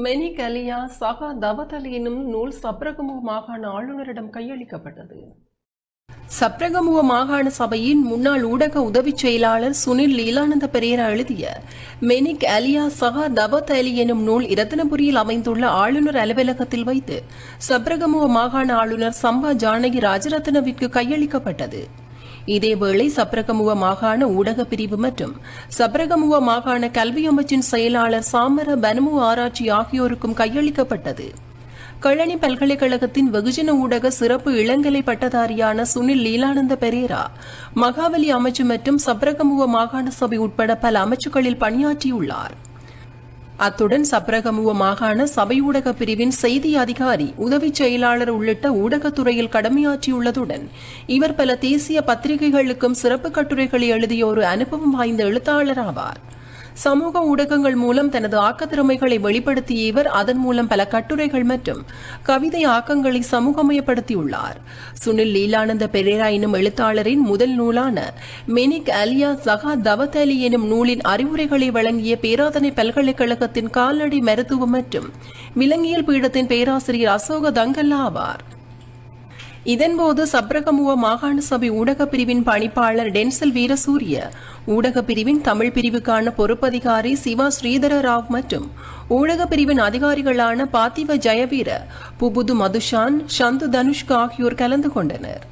Manic அலியா சகா தவதலி எனும் நூல் சப்ரகமுவ மாகாண ஆளுநரிடம் கையளிக்கப்பட்டது. சப்ரகமுவ மாகாண சபையின் முன்னாள் ஊடக உதவி செயலாளர் சுனில் லீலானந்த பெரேரா எழுதிய மெனிக் அலியா சகா தவதலி எனும் நூல் இரத்தினபுரியில் அமைந்துள்ள ஆளுநர் அலுவலகத்தில் வைத்து சப்ரகமுவ மாகாண ஆளுநர் சம்பா ஜானகி ராஜரத்னவிற்கு கையளிக்கப்பட்டது. இதேவேளை சப்ரகமுவ மாகாண ஊடக பிரிவு மற்றும் சப்ரகமுவ மாகாண கல்வி அமைச்சின் செயலாளர் சாமர பனமுவ ஆராய்ச்சி ஆகியோருக்கும் கையளிக்கப்பட்டது. கழனி பல்கலைக்கழகத்தின் வெகுஜன ஊடக சிறப்பு இளங்கலை பட்டதாரியான சுனில் லீலானந்த பெரேரா மகாவலி அமைச்சு மற்றும் சப்ரகமுவ மாகாண சபை உட்பட பல அமைச்சுகளில் பணியாற்றியுள்ளார். அத்துடன் சப்ரகமுவ மாகாண சபை ஊடக பிரிவின் செய்தி அதிகாரி உதவி செயலாளர் உள்ளிட்ட ஊடகத்துறையில் கடமையாற்றியுள்ளதுடன் இவர் பல தேசிய பத்திரிகைகளுக்கும் சிறப்பு கட்டுரைகளை எழுதிய ஒரு அனுபவம் வாய்ந்த எழுத்தாளர் ஆவார். சமூக ஊடகங்கள் மூலம் தனது ஆக்கத்திறமைகளை வெளிப்படுத்திய இவர் அதன் மூலம் பல கட்டுரைகள் மற்றும் கவிதை ஆக்கங்களை சமூகமயப்படுத்தியுள்ளார். சுனில் லீலானந்த பெரேரா எனும் எழுத்தாளரின் முதல் நூலான மெனிக் அலியா சகா தவதலி எனும் நூலின் அறிவுரைகளை வழங்கிய பேராதனை பல்கலைக்கழகத்தின் கால்நடை மருத்துவம் மற்றும் விலங்கியல் பீடத்தின் பேராசிரியர் அசோக தங்கல்லா ஆவார். இதன்போது சப்ரகமுவ மாகாண சபை ஊடக பிரிவின் பணிப்பாளர் டென்சல் வீரசூரிய, ஊடக பிரிவின் தமிழ் பிரிவுக்கான பொறுப்பதிகாரி சிவா ஸ்ரீதர ராவ் மற்றும் ஊடக பிரிவின் அதிகாரிகளான பாத்திவ ஜெயவீர, புபுது மதுஷான், சந்து தனுஷ்க ஆகியோர் கலந்து கொண்டனர்.